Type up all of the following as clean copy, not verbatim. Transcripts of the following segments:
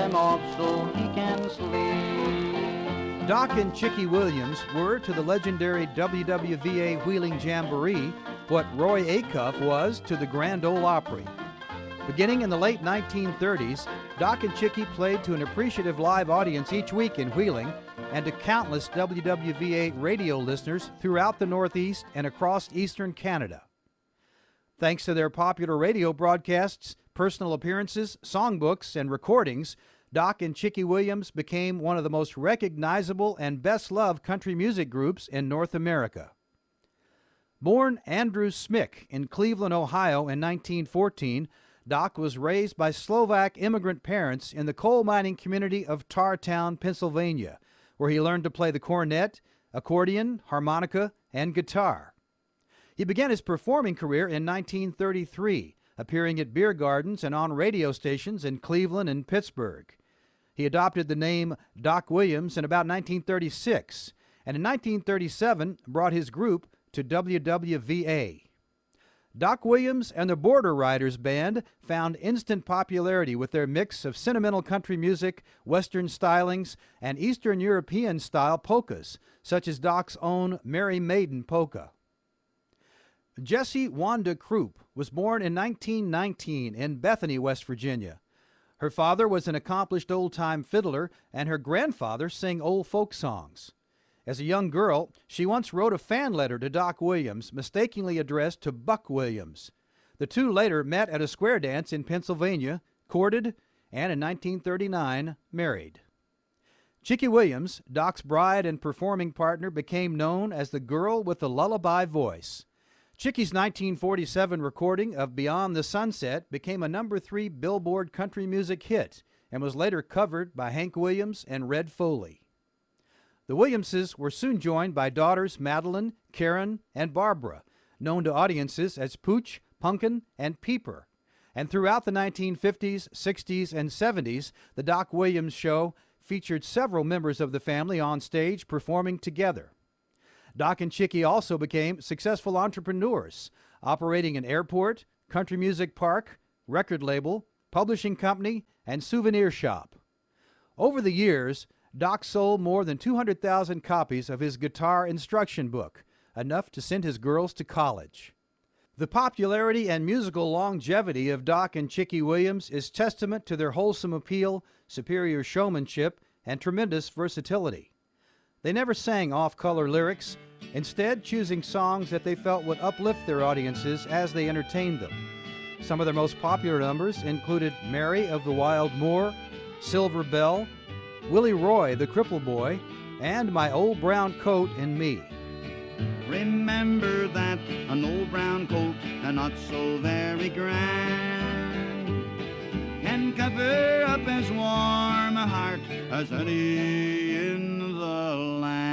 him off so he can sleep. Doc and Chickie Williams were to the legendary WWVA Wheeling Jamboree what Roy Acuff was to the Grand Ole Opry. Beginning in the late 1930s, Doc and Chickie played to an appreciative live audience each week in Wheeling and to countless WWVA radio listeners throughout the Northeast and across eastern Canada. Thanks to their popular radio broadcasts, personal appearances, songbooks, and recordings, Doc and Chickie Williams became one of the most recognizable and best-loved country music groups in North America. Born Andrew Smick in Cleveland, Ohio in 1914, Doc was raised by Slovak immigrant parents in the coal mining community of Tartown, Pennsylvania, where he learned to play the cornet, accordion, harmonica, and guitar. He began his performing career in 1933, appearing at beer gardens and on radio stations in Cleveland and Pittsburgh. He adopted the name Doc Williams in about 1936, and in 1937 brought his group to WWVA. Doc Williams and the Border Riders Band found instant popularity with their mix of sentimental country music, Western stylings, and Eastern European-style polkas, such as Doc's own Mary Maiden polka. Jessie Wanda Croup was born in 1919 in Bethany, West Virginia. Her father was an accomplished old-time fiddler, and her grandfather sang old folk songs. As a young girl, she once wrote a fan letter to Doc Williams, mistakenly addressed to Buck Williams. The two later met at a square dance in Pennsylvania, courted, and in 1939 married. Chickie Williams, Doc's bride and performing partner, became known as the girl with the lullaby voice. Chickie's 1947 recording of Beyond the Sunset became a #3 Billboard country music hit and was later covered by Hank Williams and Red Foley. The Williamses were soon joined by daughters Madeline, Karen, and Barbara, known to audiences as Pooch, Punkin, and Peeper. And throughout the 1950s, 60s, and 70s, the Doc Williams Show featured several members of the family on stage performing together. Doc and Chickie also became successful entrepreneurs, operating an airport, country music park, record label, publishing company, and souvenir shop. Over the years, Doc sold more than 200,000 copies of his guitar instruction book, enough to send his girls to college. The popularity and musical longevity of Doc and Chickie Williams is testament to their wholesome appeal, superior showmanship, and tremendous versatility. They never sang off-color lyrics, instead choosing songs that they felt would uplift their audiences as they entertained them. Some of their most popular numbers included Mary of the Wild Moor, Silver Bell, Willie Roy, the Cripple Boy, and My Old Brown Coat and Me. Remember that an old brown coat, and not so very grand, can cover up as warm a heart as any in the land.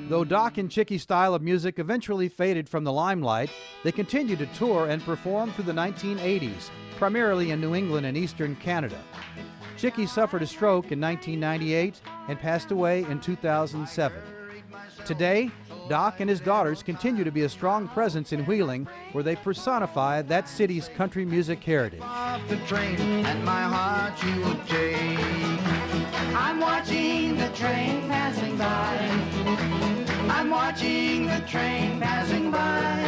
Though Doc and Chickie's style of music eventually faded from the limelight, they continued to tour and perform through the 1980s, primarily in New England and eastern Canada. Chickie suffered a stroke in 1998 and passed away in 2007. Today, Doc and his daughters continue to be a strong presence in Wheeling, where they personify that city's country music heritage. Off the train and my heart you would take. I'm watching the train passing by. I'm watching the train passing by.